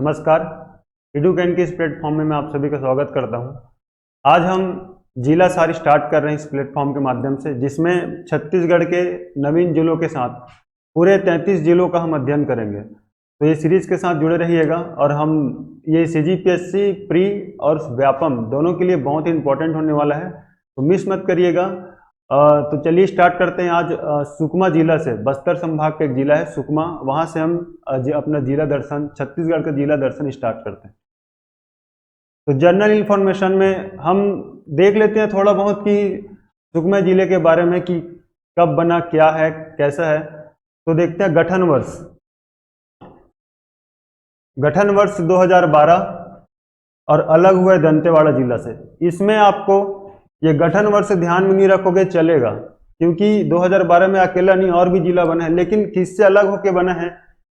नमस्कार। एडुकेन के इस प्लेटफॉर्म में मैं आप सभी का स्वागत करता हूं। आज हम जिला सारी स्टार्ट कर रहे हैं इस प्लेटफॉर्म के माध्यम से, जिसमें छत्तीसगढ़ के नवीन जिलों के साथ पूरे 33 जिलों का हम अध्ययन करेंगे। तो ये सीरीज के साथ जुड़े रहिएगा और हम ये CGPSC प्री और व्यापम दोनों के लिए बहुत ही इंपॉर्टेंट होने वाला है, तो मिस मत करिएगा। तो चलिए स्टार्ट करते हैं। आज सुकमा जिला से, बस्तर संभाग का एक जिला है सुकमा, वहां से हम अपना जिला दर्शन, छत्तीसगढ़ का जिला दर्शन स्टार्ट करते हैं। तो जनरल इंफॉर्मेशन में हम देख लेते हैं थोड़ा बहुत कि सुकमा जिले के बारे में कि कब बना, क्या है, कैसा है। तो देखते हैं गठन वर्ष 2012 और अलग हुआ है दंतेवाड़ा जिला से। इसमें आपको ये गठन वर्ष ध्यान में नहीं रखोगे चलेगा, क्योंकि 2012 में अकेला नहीं और भी जिला बना है, लेकिन किससे अलग होके बना है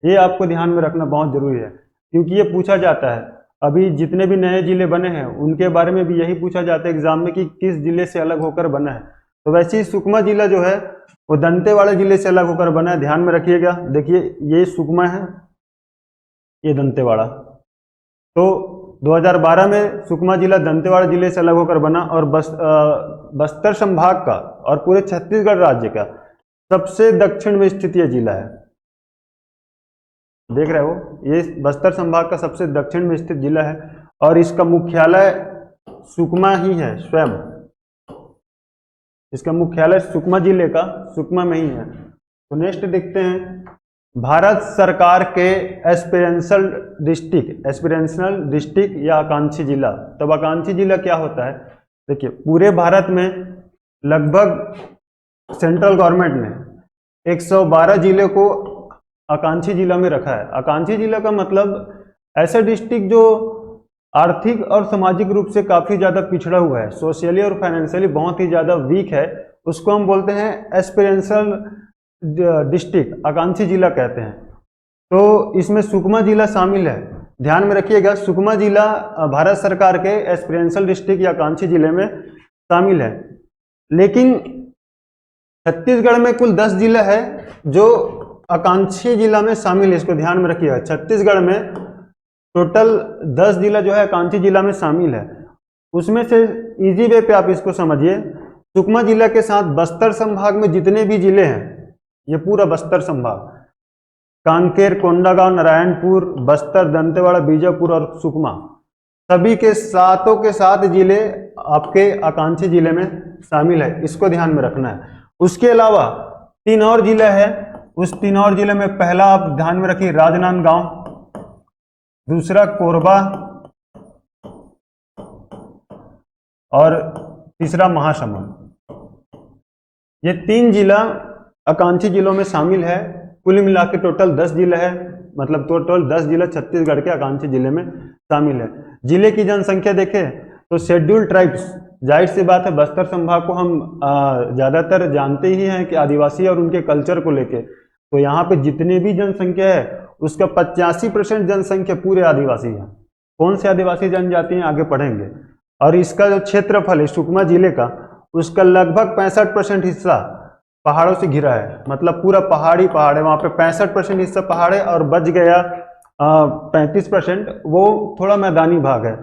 ये आपको ध्यान में रखना बहुत जरूरी है, क्योंकि ये पूछा जाता है। अभी जितने भी नए जिले बने हैं उनके बारे में भी यही पूछा जाता है एग्जाम में कि किस जिले से अलग होकर बना है। तो वैसे ही सुकमा जिला जो है वो दंतेवाड़ा जिले से अलग होकर बना है, ध्यान में रखिएगा। देखिए ये सुकमा है, ये दंतेवाड़ा। तो 2012 में सुकमा जिला दंतेवाड़ा जिले से अलग होकर बना और बस्तर संभाग का और पूरे छत्तीसगढ़ राज्य का सबसे दक्षिण में स्थित यह जिला है। देख रहे हो, ये बस्तर संभाग का सबसे दक्षिण में स्थित जिला है और इसका मुख्यालय सुकमा ही है स्वयं। इसका मुख्यालय सुकमा जिले का सुकमा में ही है। तो नेक्स्ट देखते हैं, भारत सरकार के एस्पिरेंशियल डिस्ट्रिक्ट या आकांक्षी जिला। तब आकांक्षी जिला क्या होता है? देखिए पूरे भारत में लगभग सेंट्रल गवर्नमेंट ने 112 जिले को आकांक्षी जिला में रखा है। आकांक्षी जिला का मतलब ऐसा डिस्ट्रिक्ट जो आर्थिक और सामाजिक रूप से काफी ज्यादा पिछड़ा हुआ है, सोशली और फाइनेंशियली बहुत ही ज्यादा वीक है, उसको हम बोलते हैं एस्पिरेंशियल डिस्ट्रिक्ट, आकांक्षी जिला कहते हैं। तो इसमें सुकमा जिला शामिल है, ध्यान में रखिएगा। सुकमा जिला भारत सरकार के एस्पिरेंशियल डिस्ट्रिक्ट या आकांक्षी जिले में शामिल है। लेकिन छत्तीसगढ़ में कुल 10 जिला है जो आकांक्षी जिला में शामिल है, इसको ध्यान में रखिएगा। छत्तीसगढ़ में टोटल 10 जिला जो है आकांक्षी जिला में शामिल है। उसमें से इजी वे पे आप इसको समझिए, सुकमा जिला के साथ बस्तर संभाग में जितने भी जिले हैं, ये पूरा बस्तर संभाग, कांकेर, कोंडागांव, नारायणपुर, बस्तर, दंतेवाड़ा, बीजापुर और सुकमा, सभी के साथ जिले आपके आकांक्षी जिले में शामिल है, इसको ध्यान में रखना है। उसके अलावा 3 और जिले हैं, उस 3 और जिले में पहला आप ध्यान में रखिए राजनांदगांव, दूसरा कोरबा और तीसरा महासमुंद। ये 3 जिला आकांक्षी जिलों में शामिल है। कुल मिला के टोटल 10 जिला है, मतलब टोटल 10 जिला छत्तीसगढ़ के आकांक्षी जिले में शामिल है। जिले की जनसंख्या देखें तो शेड्यूल्ड ट्राइब्स, जाहिर सी बात है बस्तर संभाग को हम ज़्यादातर जानते ही हैं कि आदिवासी और उनके कल्चर को लेके, तो यहाँ पे जितनी भी जनसंख्या है उसका 85% जनसंख्या पूरे आदिवासी है। कौन से आदिवासी जनजाति हैं आगे पढ़ेंगे। और इसका जो क्षेत्रफल है सुकमा जिले का, उसका लगभग 65% हिस्सा पहाड़ों से घिरा है, मतलब पूरा पहाड़ है। वहां पे 65% हिस्सा पहाड़ है और बच गया 35% वो थोड़ा मैदानी भाग है।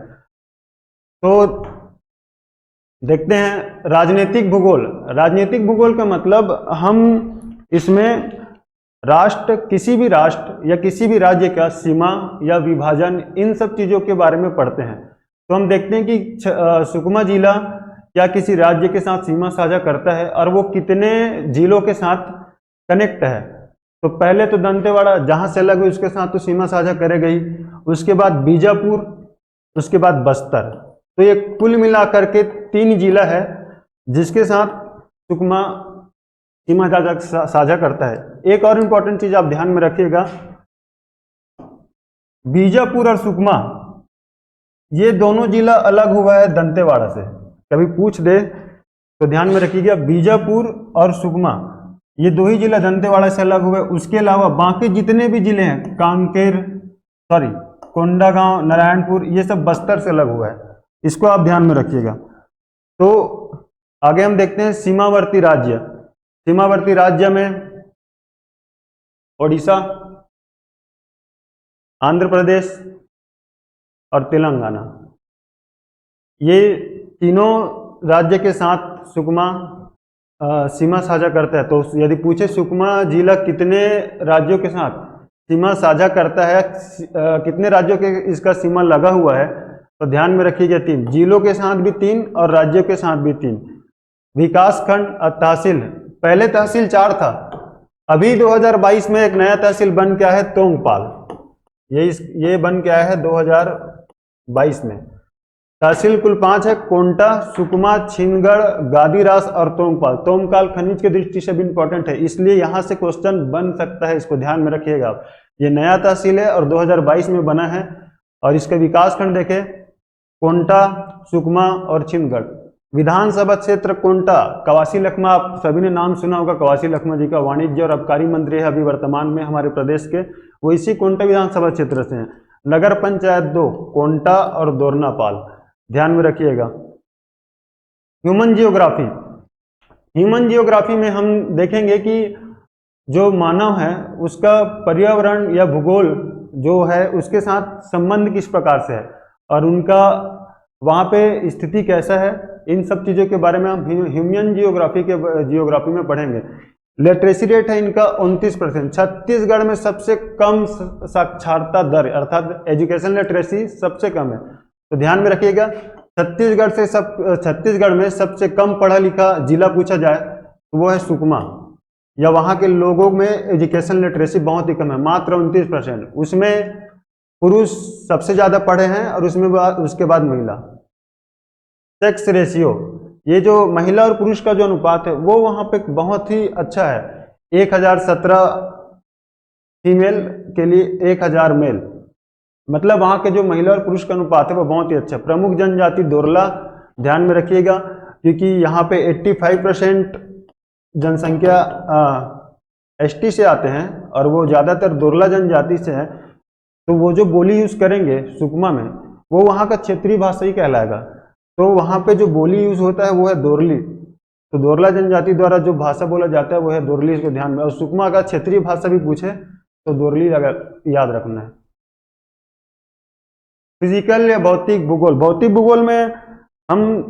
तो देखते हैं राजनीतिक भूगोल। राजनीतिक भूगोल का मतलब हम इसमें किसी भी राष्ट्र या किसी भी राज्य का सीमा या विभाजन, इन सब चीजों के बारे में पढ़ते हैं। तो हम देखते हैं कि सुकमा जिला क्या किसी राज्य के साथ सीमा साझा करता है और वो कितने जिलों के साथ कनेक्ट है। तो पहले तो दंतेवाड़ा जहां से अलग हुई उसके साथ तो सीमा साझा करेगा ही, उसके बाद बीजापुर, उसके बाद बस्तर। तो ये कुल मिलाकर के 3 जिला है जिसके साथ सुकमा सीमा साझा करता है। एक और इंपॉर्टेंट चीज आप ध्यान में रखिएगा, बीजापुर और सुकमा ये दोनों जिला अलग हुआ है दंतेवाड़ा से। कभी पूछ दे तो ध्यान में रखिएगा, बीजापुर और सुकमा ये 2 ही जिला दंतेवाड़ा से अलग हुए। उसके अलावा बाकी जितने भी जिले हैं, कोंडागांव, नारायणपुर, ये सब बस्तर से अलग हुआ है, इसको आप ध्यान में रखिएगा। तो आगे हम देखते हैं सीमावर्ती राज्य। सीमावर्ती राज्य में ओडिशा, आंध्र प्रदेश, और तेलंगाना। ये तीनों राज्य के साथ सुकमा सीमा साझा करता है। तो यदि पूछे सुकमा जिला कितने राज्यों के साथ सीमा साझा करता है, कितने राज्यों के इसका सीमा लगा हुआ है, तो ध्यान में रखिएगा 3, जिलों के साथ भी 3 और राज्यों के साथ भी 3। विकास खंड और तहसील, पहले तहसील 4 था, अभी 2022 में एक नया तहसील बन के आया है तोंगपाल, ये बन के आया है 2022 में। तहसील कुल 5 है, कोंटा, सुकमा, छिंदगढ़, गादीरास और तोंगपाल। तोंगपाल खनिज के दृष्टि से भी इंपॉर्टेंट है, इसलिए यहां से क्वेश्चन बन सकता है, इसको ध्यान में रखिएगा आप। ये नया तहसील है और 2022 में बना है, और इसके विकास खंड देखें, कोंटा, सुकमा और छिंदगढ़। विधानसभा क्षेत्र कोंटा, कवासी लखमा, आप सभी ने नाम सुना होगा कवासी लखमा जी का, वाणिज्य और आबकारी मंत्री है अभी वर्तमान में हमारे प्रदेश के, वो इसी कोंटा विधानसभा क्षेत्र से हैं। नगर पंचायत 2, कोंटा और दोरनापाल, ध्यान में रखिएगा। ह्यूमन जियोग्राफी, ह्यूमन जियोग्राफी में हम देखेंगे कि जो मानव है उसका पर्यावरण या भूगोल जो है उसके साथ संबंध किस प्रकार से है और उनका वहाँ पे स्थिति कैसा है, इन सब चीज़ों के बारे में हम ह्यूमन जियोग्राफी में पढ़ेंगे। लिटरेसी रेट है इनका 29%। छत्तीसगढ़ में सबसे कम साक्षरता दर अर्थात एजुकेशन लिटरेसी सबसे कम है, तो ध्यान में रखिएगा। छत्तीसगढ़ में सबसे कम पढ़ा लिखा जिला पूछा जाए तो वो है सुकमा, या वहाँ के लोगों में एजुकेशन लिटरेसी बहुत ही कम है, मात्र 29%। उसमें पुरुष सबसे ज़्यादा पढ़े हैं और उसके बाद महिला। सेक्स रेशियो, ये जो महिला और पुरुष का जो अनुपात है वो वहाँ पे बहुत ही अच्छा है, 1017 फीमेल के लिए 1000 मेल, मतलब वहाँ के जो महिला और पुरुष का अनुपात है वो बहुत ही अच्छा। प्रमुख जनजाति दोरला, ध्यान में रखिएगा, क्योंकि यहाँ पे 85% जनसंख्या एसटी से आते हैं और वो ज़्यादातर दोरला जनजाति से है, तो वो जो बोली यूज़ करेंगे सुकमा में वो वहाँ का क्षेत्रीय भाषा ही कहलाएगा। तो वहाँ पे जो बोली यूज़ होता है वो है दोरली, तो दोरला जनजाति द्वारा जो भाषा बोला जाता है वो है दोरली, इसको ध्यान में। और सुकमा का क्षेत्रीय भाषा भी पूछे तो दोरली याद रखना है। फिजिकल या भौतिक भूगोल, भौतिक भूगोल में हम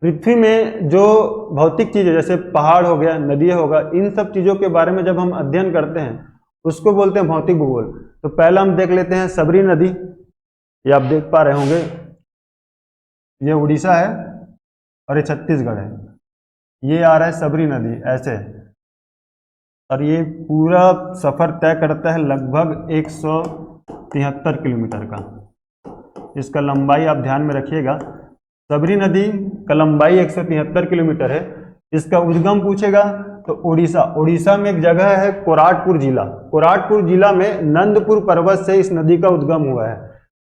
पृथ्वी में जो भौतिक चीज़ें जैसे पहाड़ हो गया, नदियाँ होगा, इन सब चीज़ों के बारे में जब हम अध्ययन करते हैं उसको बोलते हैं भौतिक भूगोल। तो पहला हम देख लेते हैं सबरी नदी, ये आप देख पा रहे होंगे, ये उड़ीसा है और ये छत्तीसगढ़ है, ये आ रहा है सबरी नदी ऐसे, और ये पूरा सफ़र तय करता है लगभग 173 किलोमीटर का, इसका लंबाई आप ध्यान में रखिएगा। सबरी नदी का लंबाई 173 किलोमीटर है। इसका उद्गम पूछेगा तो उड़ीसा में एक जगह है कोराटपुर जिला, कोराटपुर जिला में नंदपुर पर्वत से इस नदी का उद्गम हुआ है।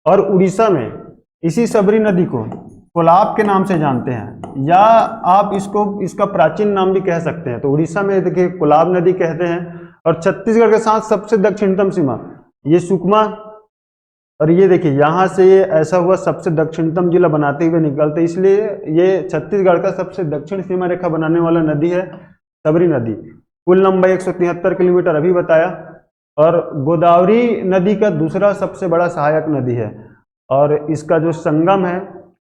और उड़ीसा में इसी सबरी नदी को कोलाब के नाम से जानते हैं, या आप इसका प्राचीन नाम भी कह सकते हैं। तो उड़ीसा में देखिए कोलाब नदी कहते हैं। और छत्तीसगढ़ के साथ सबसे दक्षिणतम सीमा ये सुकमा, और ये देखिए यहाँ से ये ऐसा हुआ सबसे दक्षिणतम जिला बनाते हुए निकलते, इसलिए ये छत्तीसगढ़ का सबसे दक्षिण सीमा रेखा बनाने वाला नदी है सबरी नदी। कुल लंबाई 173 किलोमीटर अभी बताया। और गोदावरी नदी का दूसरा सबसे बड़ा सहायक नदी है, और इसका जो संगम है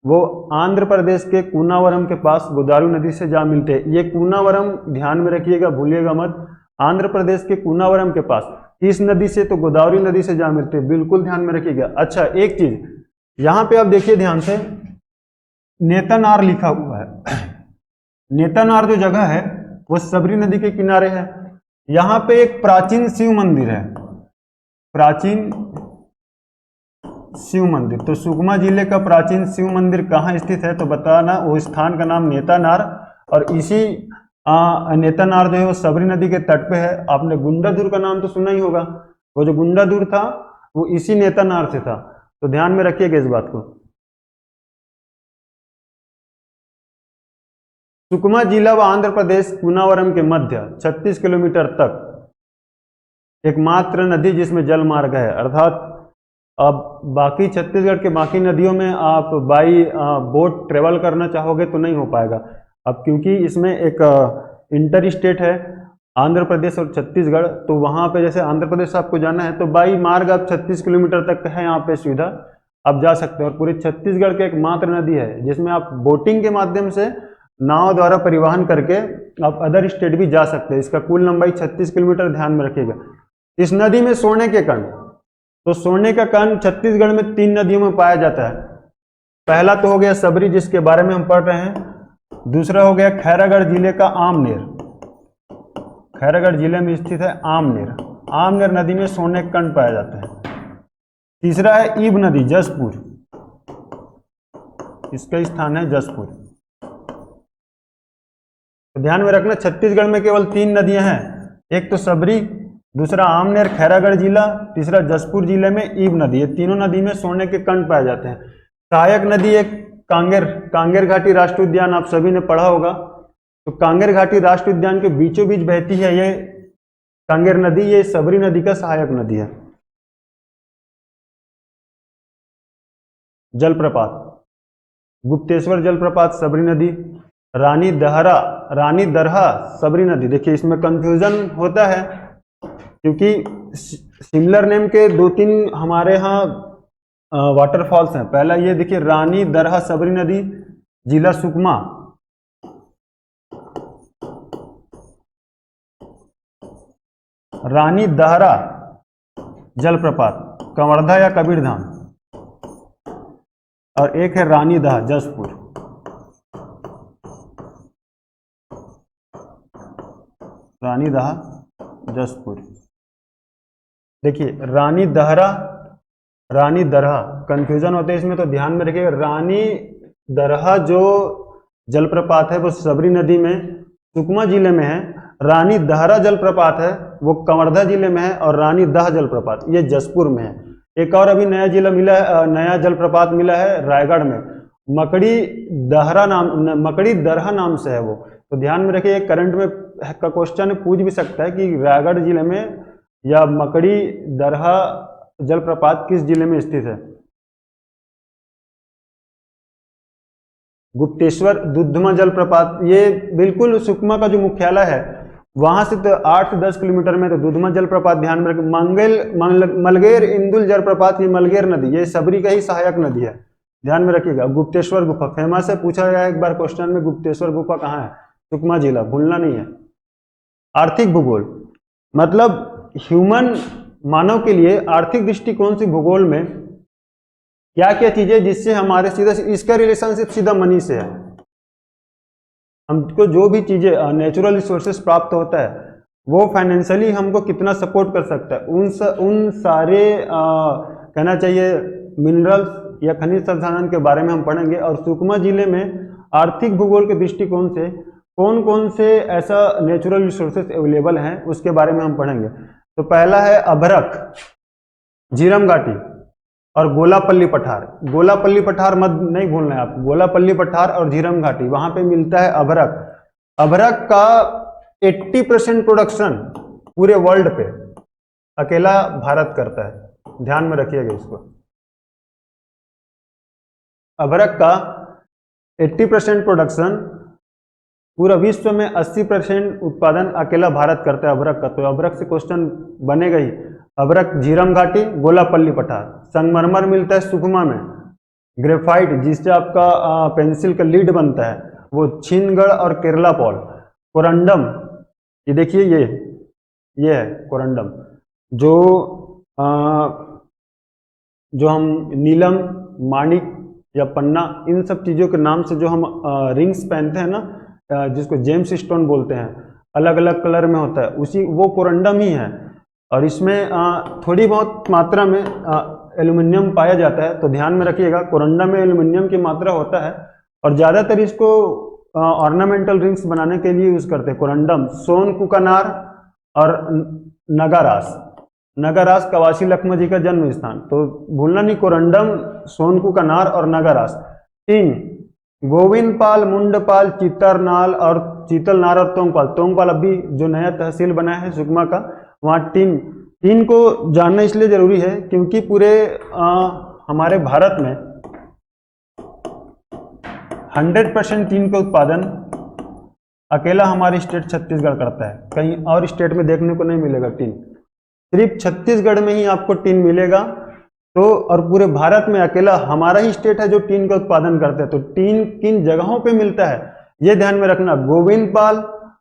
वो आंध्र प्रदेश के कूनावरम के पास गोदावरी नदी से जा मिलते हैं। ये कूनावरम ध्यान में रखिएगा, भूलिएगा मत, आंध्र प्रदेश के कूनावरम के पास इस नदी से तो गोदावरी नदी से जा मिलते हैं, बिल्कुल ध्यान में रखिएगा। अच्छा एक चीज यहाँ पे आप देखिए ध्यान से, नेतानार लिखा हुआ है। नेतानार जो जगह है वो सबरी नदी के किनारे है। यहाँ पे एक प्राचीन शिव मंदिर है, प्राचीन शिव मंदिर। तो सुकमा जिले का प्राचीन शिव मंदिर कहाँ स्थित है तो बताना, वो स्थान का नाम नेतानार, और इसी नेतानार जो है वो सबरी नदी के तट पे है। आपने गुंडाधुर का नाम तो सुना ही होगा, वो जो गुंडाधुर था वो इसी नेतानार से था, तो ध्यान में रखिएगा इस बात को। सुकमा जिला व आंध्र प्रदेश कूनावरम के मध्य 36 किलोमीटर तक एकमात्र नदी जिसमें जल मार्ग है, अर्थात अब बाकी छत्तीसगढ़ के बाकी नदियों में आप बाई बोट ट्रेवल करना चाहोगे तो नहीं हो पाएगा अब, क्योंकि इसमें एक इंटर स्टेट है आंध्र प्रदेश और छत्तीसगढ़। तो वहाँ पे जैसे आंध्र प्रदेश आपको जाना है तो बाई मार्ग आप 36 किलोमीटर तक है यहाँ पे सुविधा, आप जा सकते हैं। और पूरे छत्तीसगढ़ की एकमात्र नदी है जिसमें आप बोटिंग के माध्यम से नाव द्वारा परिवहन करके आप अदर स्टेट भी जा सकते हैं। इसका कुल लंबाई 36 किलोमीटर, ध्यान में रखिएगा। इस नदी में सोने के कण, तो सोने का कण छत्तीसगढ़ में 3 नदियों में पाया जाता है। पहला तो हो गया सबरी, जिसके बारे में हम पढ़ रहे हैं। दूसरा हो गया खैरागढ़ जिले का आमनेर, खैरागढ़ जिले में स्थित है आमनेर। आमनेर नदी में सोने के कण पाए जाते हैं। तीसरा है ईब नदी, जसपुर, इसका स्थान है जसपुर। तो ध्यान में रखना, छत्तीसगढ़ में केवल 3 नदियां हैं, एक तो सबरी, दूसरा आमनेर खैरागढ़ जिला, तीसरा जसपुर जिले में ईब नदी। ये तीनों नदी में सोने के कण पाए जाते हैं। सहायक नदी एक कांगेर घाटी राष्ट्रीय उद्यान, आप सभी ने पढ़ा होगा। तो कांगेर घाटी राष्ट्रीय उद्यान के बीचों बीच बहती है ये कांगेर नदी, ये सबरी नदी का सहायक नदी है। जलप्रपात, गुप्तेश्वर जलप्रपात सबरी नदी, रानी दरहा सबरी नदी। देखिए इसमें कंफ्यूजन होता है क्योंकि सिमिलर नेम के 2-3 हमारे यहाँ वाटरफॉल्स हैं। पहला ये देखिए रानी दरहा सबरी नदी, जिला सुकमा। रानी दहरा जलप्रपात कंवरधा या कबीरधाम, और एक है रानी दह जसपुर। रानी दह जसपुर। देखिए रानी दरहा कंफ्यूजन होते हैं इसमें, तो ध्यान में रखिएगा। रानी दरहा जो जलप्रपात है वो सबरी नदी में सुकमा जिले में है। रानी दहरा जलप्रपात है वो कंवरधा जिले में है, और रानी दह जलप्रपात ये जसपुर में है। एक और अभी नया जिला मिला है, नया जलप्रपात मिला है रायगढ़ में, मकड़ी दरहा नाम से है वो। तो ध्यान में रखिए, करंट में का क्वेश्चन पूछ भी सकता है कि रायगढ़ जिले में या मकड़ी दरहा जलप्रपात किस जिले में स्थित है। गुप्तेश्वर दुधमा जलप्रपात ये बिल्कुल सुकमा का जो मुख्यालय है वहां से तो 8 से 10 किलोमीटर में। तो दुधमा जलप्रपात ध्यान में रखें। मलगेर इंदुल जलप्रपात, ये मलगेर नदी ये सबरी का ही सहायक नदी है, ध्यान में रखिएगा। गुप्तेश्वर गुफा फेमस है, पूछा गया एक बार क्वेश्चन में, गुप्तेश्वर गुफा कहाँ है, सुकमा जिला, भूलना नहीं है। आर्थिक भूगोल मतलब ह्यूमन मानव के लिए आर्थिक दृष्टिकोण से भूगोल में क्या क्या चीजें जिससे हमारे सीधा इसका रिलेशनशिप सीधा मनी से है। हमको जो भी चीजें नेचुरल रिसोर्सेस प्राप्त होता है वो फाइनेंशियली हमको कितना सपोर्ट कर सकता है, उन सारे कहना चाहिए मिनरल्स या खनिज संसाधन के बारे में हम पढ़ेंगे। और सुकमा जिले में आर्थिक भूगोल के दृष्टिकोण से कौन कौन से ऐसा नेचुरल रिसोर्सेस अवेलेबल हैं उसके बारे में हम पढ़ेंगे। तो पहला है अभरक, झीरम घाटी और गोलापल्ली पठार। गोलापल्ली पठार मत नहीं भूलना है आप, गोलापल्ली पठार और झीरम घाटी, वहां पे मिलता है अभरक। अभरक का 80% प्रोडक्शन पूरे वर्ल्ड पे अकेला भारत करता है, ध्यान में रखिएगा इसको। अभरक का 80% प्रोडक्शन पूरा विश्व में 80% उत्पादन अकेला भारत करता है अभरक का। तो अभरक से क्वेश्चन बनेगा ही। अभरक, झीरम घाटी, गोलापल्ली पठार। संगमरमर मिलता है सुकमा में। ग्रेफाइट जिससे आपका पेंसिल का लीड बनता है वो छीनगढ़ और केरला पॉल। कोरंडम, ये देखिए ये है कोरंडम, जो हम नीलम, माणिक या पन्ना, इन सब चीज़ों के नाम से जो हम रिंग्स पहनते हैं ना, जिसको जेम्स स्टोन बोलते हैं, अलग अलग कलर में होता है, उसी वो कोरंडम ही है। और इसमें थोड़ी बहुत मात्रा में एल्युमिनियम पाया जाता है, तो ध्यान में रखिएगा कोरंडम में एल्युमिनियम की मात्रा होता है। और ज़्यादातर इसको ऑर्नामेंटल रिंग्स बनाने के लिए यूज़ करते हैं। कोरंडम, सोन कुकानार और नगारास कवासी लखमा जी का जन्म स्थान, तो भूलना नहीं, कोरंडम, सोनकू का नार और नगारास। 3 गोविंदपाल, मुंडपाल, चीतलनार और तोंगपाल अभी जो नया तहसील बना है सुकमा का, वहाँ 3 को जानना इसलिए जरूरी है क्योंकि पूरे हमारे भारत में 100% टीन का उत्पादन अकेला हमारे स्टेट छत्तीसगढ़ करता है, कहीं और स्टेट में देखने को नहीं मिलेगा टीन। सिर्फ छत्तीसगढ़ में ही आपको टीन मिलेगा। तो और पूरे भारत में अकेला हमारा ही स्टेट है जो टीन का उत्पादन करता है। तो टीन किन जगहों पे मिलता है ये ध्यान में रखना, गोविंदपाल,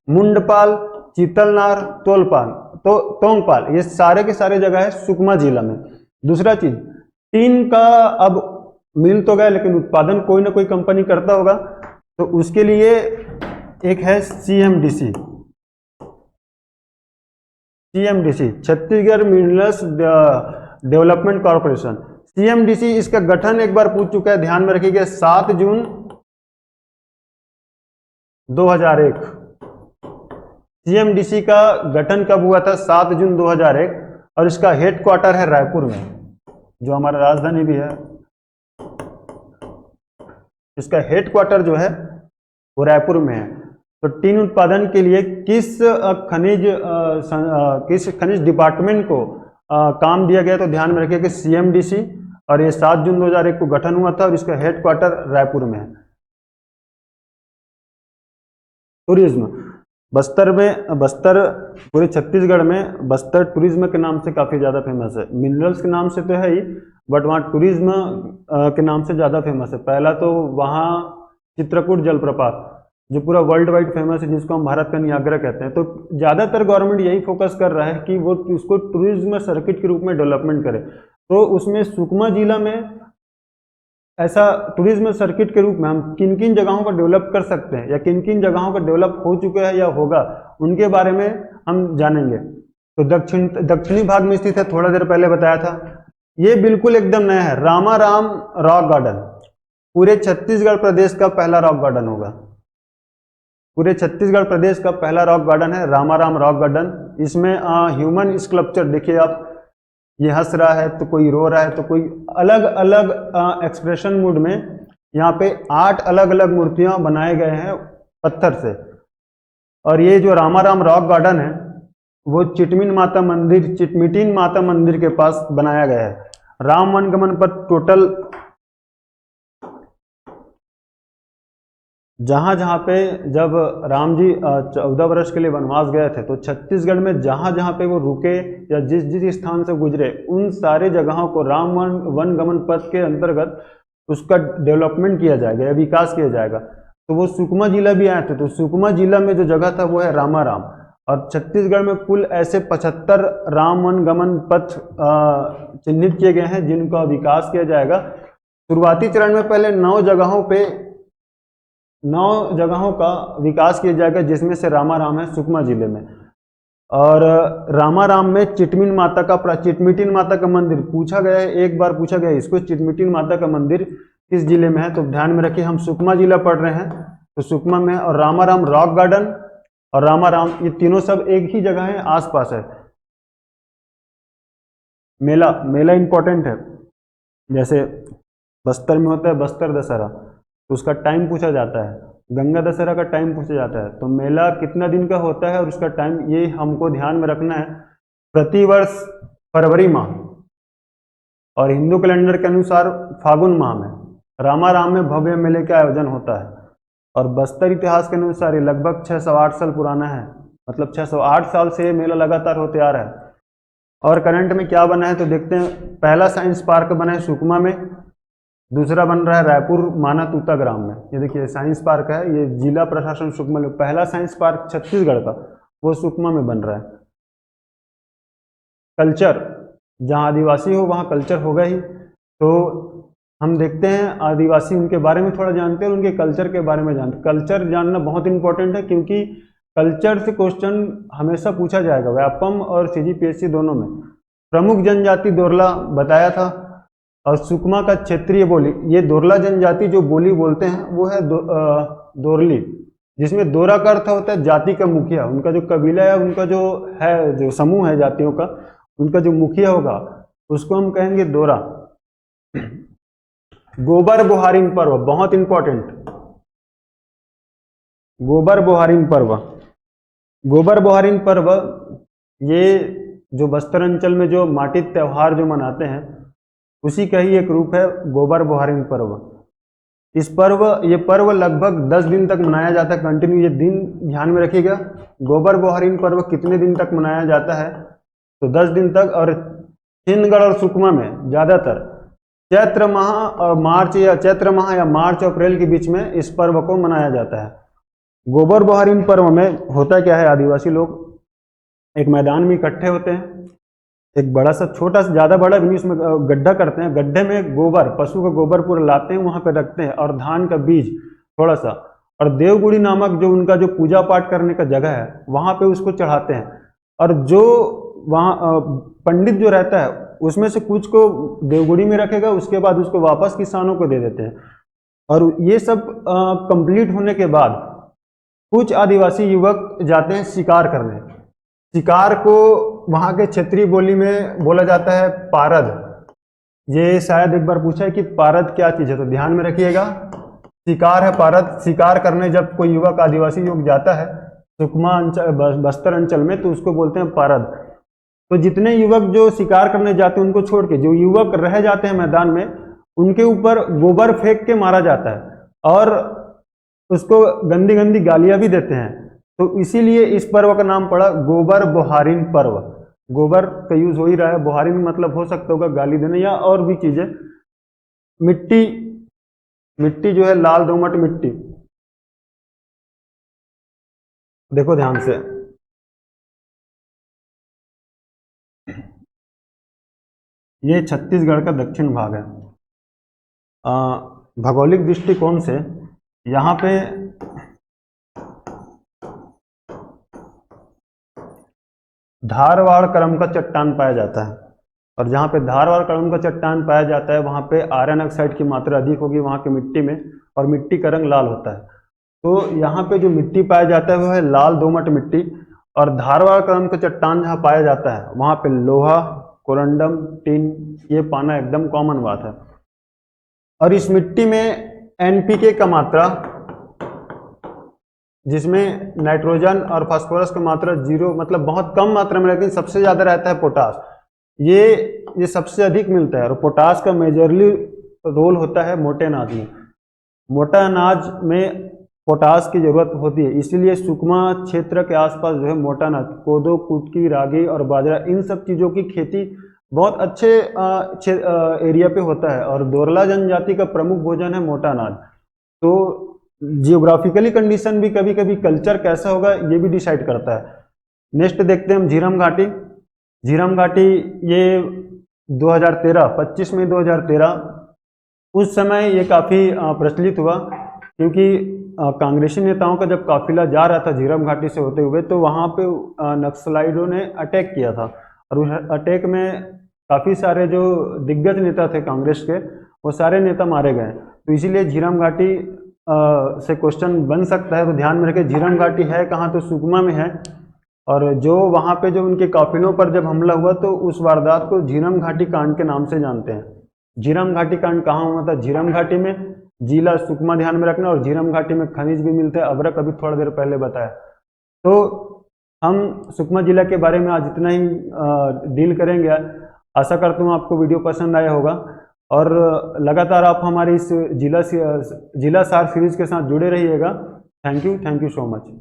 मुंडपाल, चीतलनार, तोंगपाल, ये सारे के सारे जगह है सुकमा जिला में। दूसरा चीज, टीन का अब मिल तो गया लेकिन उत्पादन कोई ना कोई कंपनी करता होगा, तो उसके लिए एक है CMDC, Chhattisgarh minerals development corporation, CMDC. इसका गठन एक बार पूछ चुका है, ध्यान में रखिएगा, 7 जून 2001। सीएमडीसी का गठन कब हुआ था? 7 जून 2001। और इसका हेडक्वार्टर है रायपुर में, जो हमारा राजधानी भी है। इसका हेडक्वार्टर जो है वो रायपुर में है। तो टीन उत्पादन के लिए किस खनिज डिपार्टमेंट को काम दिया गया? तो ध्यान में रखिए कि सीएमडीसी, और ये 7 जून 2001 को गठन हुआ था और इसका हेडक्वार्टर रायपुर में है। टूरिज्म, बस्तर पूरे छत्तीसगढ़ में बस्तर टूरिज्म के नाम से काफी ज्यादा फेमस है। मिनरल्स के नाम से तो है ही, बट वहाँ टूरिज्म के नाम से ज्यादा फेमस है। पहला तो वहाँ चित्रकूट जलप्रपात, जो पूरा वर्ल्ड वाइड फेमस है, जिसको हम भारत का नियाग्रा कहते हैं। तो ज़्यादातर गवर्नमेंट यही फोकस कर रहा है कि वो उसको टूरिज्म सर्किट के रूप में डेवलपमेंट करे। तो उसमें सुकमा जिला में ऐसा टूरिज्म सर्किट के रूप में हम किन किन जगहों को डेवलप कर सकते हैं, या किन किन जगहों का डेवलप हो चुका है या होगा, उनके बारे में हम जानेंगे। तो दक्षिणी भाग में स्थित है, थोड़ा देर पहले बताया था। ये बिल्कुल एकदम नया है, रामाराम रॉक गार्डन। पूरे छत्तीसगढ़ प्रदेश का पहला रॉक गार्डन होगा। पूरे छत्तीसगढ़ प्रदेश का पहला रॉक गार्डन है रामाराम रॉक गार्डन। इसमें ह्यूमन स्कल्पचर, देखिए आप, ये हंस रहा है तो कोई रो रहा है तो कोई अलग अलग एक्सप्रेशन मूड में यहाँ पे 8 अलग अलग मूर्तियां बनाए गए हैं पत्थर से। और ये जो रामाराम रॉक गार्डन है वो चिटमिन माता मंदिर के पास बनाया गया है। राम वनगमन पर टोटल जहां पे जब राम जी 14 वर्ष के लिए वनवास गए थे, तो छत्तीसगढ़ में जहां पे वो रुके या जिस जिस स्थान से गुजरे, उन सारे जगहों को राम वनगमन पथ के अंतर्गत उसका डेवलपमेंट किया जाएगा या विकास किया जाएगा। तो वो सुकमा जिला भी आए थे, तो सुकमा जिला में जो जगह था वो है रामाराम। और छत्तीसगढ़ में कुल ऐसे 75 राम वनगमन पथ चिन्हित किए गए हैं जिनका विकास किया जाएगा। शुरुआती चरण में पहले 9 जगहों का विकास किया जाएगा, जिसमें से रामाराम है सुकमा जिले में। और रामाराम में चिटमिन माता का मंदिर पूछा गया है, एक बार पूछा गया है इसको, चिटमिटिन माता का मंदिर किस जिले में है? तो ध्यान में रखिए, हम सुकमा जिला पढ़ रहे हैं तो सुकमा में। और रामाराम रॉक गार्डन और रामाराम, ये तीनों सब एक ही जगह है, आसपास है। मेला इंपॉर्टेंट है, जैसे बस्तर में होता है बस्तर दशहरा, तो उसका टाइम पूछा जाता है। गंगा दशहरा का टाइम पूछा जाता है। तो मेला कितना दिन का होता है और उसका टाइम, ये हमको ध्यान में रखना है। प्रतिवर्ष फरवरी माह और हिंदू कैलेंडर के अनुसार फागुन माह में रामाराम में भव्य मेले का आयोजन होता है। और बस्तर इतिहास के अनुसार ये लगभग 608 साल पुराना है, मतलब 608 साल से ये मेला लगातार होते आ रहा है। और करंट में क्या बना है तो देखते हैं। पहला साइंस पार्क बना है सुकमा में, दूसरा बन रहा है रायपुर माना तूता ग्राम में। ये देखिए साइंस पार्क है, ये जिला प्रशासन सुकमा में। पहला साइंस पार्क छत्तीसगढ़ का वो सुकमा में बन रहा है। कल्चर, जहाँ आदिवासी हो वहाँ कल्चर होगा ही। तो हम देखते हैं आदिवासी, उनके बारे में थोड़ा जानते हैं और उनके कल्चर के बारे में जानते हैं। कल्चर जानना बहुत इंपॉर्टेंट है, क्योंकि कल्चर से क्वेश्चन हमेशा पूछा जाएगा, व्यापम और सीजीपीएससी दोनों में। प्रमुख जनजाति दोरला बताया था। और सुकमा का क्षेत्रीय बोली, ये दोरला जनजाति जो बोली बोलते हैं वो है दोरली, जिसमें दोरा का अर्थ होता है जाति का मुखिया। उनका जो कबीला है, उनका जो समूह है जातियों का, उनका जो मुखिया होगा उसको हम कहेंगे दोरा। गोबर बोहारिन पर्व बहुत इंपॉर्टेंट। गोबर बोहारिन पर्व ये जो बस्तर अंचल में जो माटी त्योहार जो मनाते हैं उसी का ही एक रूप है गोबर बोहारिन पर्व। ये पर्व लगभग 10 दिन तक मनाया जाता है कंटिन्यू। ये दिन ध्यान में रखिएगा, गोबर बोहारिन पर्व कितने दिन तक मनाया जाता है तो 10 दिन तक। और छिंदगढ़ और सुकमा में ज़्यादातर चैत्र माह और मार्च या चैत्र माह या मार्च अप्रैल के बीच में इस पर्व को मनाया जाता है। गोबर बोहारीन पर्व में होता क्या है, आदिवासी लोग एक मैदान में इकट्ठे होते हैं, एक बड़ा सा छोटा सा, ज़्यादा बड़ा भी नहीं, उसमें गड्ढा करते हैं, गड्ढे में गोबर, पशु का गोबर पूरा लाते हैं, वहाँ पे रखते हैं और धान का बीज थोड़ा सा, और देवगुड़ी नामक जो उनका जो पूजा पाठ करने का जगह है वहाँ पे उसको चढ़ाते हैं। और जो वहाँ पंडित जो रहता है उसमें से कुछ को देवगुड़ी में रखेगा, उसके बाद उसको वापस किसानों को दे देते हैं। और ये सब कंप्लीट होने के बाद कुछ आदिवासी युवक जाते हैं शिकार करने। शिकार को वहाँ के क्षेत्रीय बोली में बोला जाता है पारद। ये शायद एक बार पूछा है कि पारद क्या चीज़ है, तो ध्यान में रखिएगा, शिकार है पारद। शिकार करने जब कोई युवक, आदिवासी युवक जाता है सुकमा अंचल, बस्तर अंचल में, तो उसको बोलते हैं पारद। तो जितने युवक जो शिकार करने जाते हैं उनको छोड़ के जो युवक रह जाते हैं मैदान में, उनके ऊपर गोबर फेंक के मारा जाता है और उसको गंदी गंदी गालियां भी देते हैं। तो इसीलिए इस पर्व का नाम पड़ा गोबर बोहारीन पर्व। गोबर का यूज हो ही रहा है, बोहारीन मतलब हो सकता होगा गाली देने या और भी चीजें। मिट्टी, मिट्टी जो है लाल दोमट मिट्टी, देखो ध्यान से, ये छत्तीसगढ़ का दक्षिण भाग है। भौगोलिक दृष्टिकोण से यहाँ पे धारवाड़ क्रम का चट्टान पाया जाता है, और जहाँ पे धारवाड़ क्रम का चट्टान पाया जाता है वहाँ पे आयरन ऑक्साइड की मात्रा अधिक होगी वहाँ की मिट्टी में, और मिट्टी का रंग लाल होता है। तो यहाँ पे जो मिट्टी पाया जाता है वो है लाल दोमट मिट्टी, और धारवाड़ क्रम का चट्टान जहाँ पाया जाता है वहाँ पे लोहा, कोरंडम, टिन ये पाना एकदम कॉमन बात है। और इस मिट्टी में एनपीके का मात्रा, जिसमें नाइट्रोजन और फास्फोरस का मात्रा जीरो, मतलब बहुत कम मात्रा में, लेकिन सबसे ज़्यादा रहता है पोटास। ये सबसे अधिक मिलता है। और पोटास का मेजरली रोल होता है मोटे अनाज में। मोटा अनाज में पोटास की जरूरत होती है, इसीलिए सुकमा क्षेत्र के आसपास जो है मोटा अनाज, कोदो, कुटकी, रागी और बाजरा, इन सब चीज़ों की खेती बहुत अच्छे एरिया पे होता है। और दोरला जनजाति का प्रमुख भोजन है मोटा अनाज। तो जियोग्राफिकली कंडीशन भी कभी कभी कल्चर कैसा होगा ये भी डिसाइड करता है। नेक्स्ट देखते हैं हम झीरम घाटी। झीरम घाटी ये 2013, 25 मई 2013 उस समय ये काफ़ी प्रचलित हुआ, क्योंकि कांग्रेसी नेताओं का जब काफिला जा रहा था झीरम घाटी से होते हुए, तो वहाँ पे नक्सलाइटों ने अटैक किया था, और उस अटैक में काफ़ी सारे जो दिग्गज नेता थे कांग्रेस के, वो सारे नेता मारे गए। तो इसीलिए झीरम घाटी से क्वेश्चन बन सकता है, तो ध्यान में रखें झीरम घाटी है कहाँ, तो सुकमा में है। और जो वहाँ पे जो उनके काफिलों पर जब हमला हुआ तो उस वारदात को झीरम घाटी कांड के नाम से जानते हैं। झीरम घाटी कांड कहाँ हुआ था? झीरम घाटी में, जिला सुकमा ध्यान में रखना। और झीरम घाटी में खनिज भी मिलते हैं, अभ्रक अभी थोड़ा देर पहले बताया। तो हम सुकमा जिला के बारे में आज इतना ही डील करेंगे। आशा करता हूँ आपको वीडियो पसंद आया होगा, और लगातार आप हमारी इस जिला सार सीरीज के साथ जुड़े रहिएगा। Thank you so much.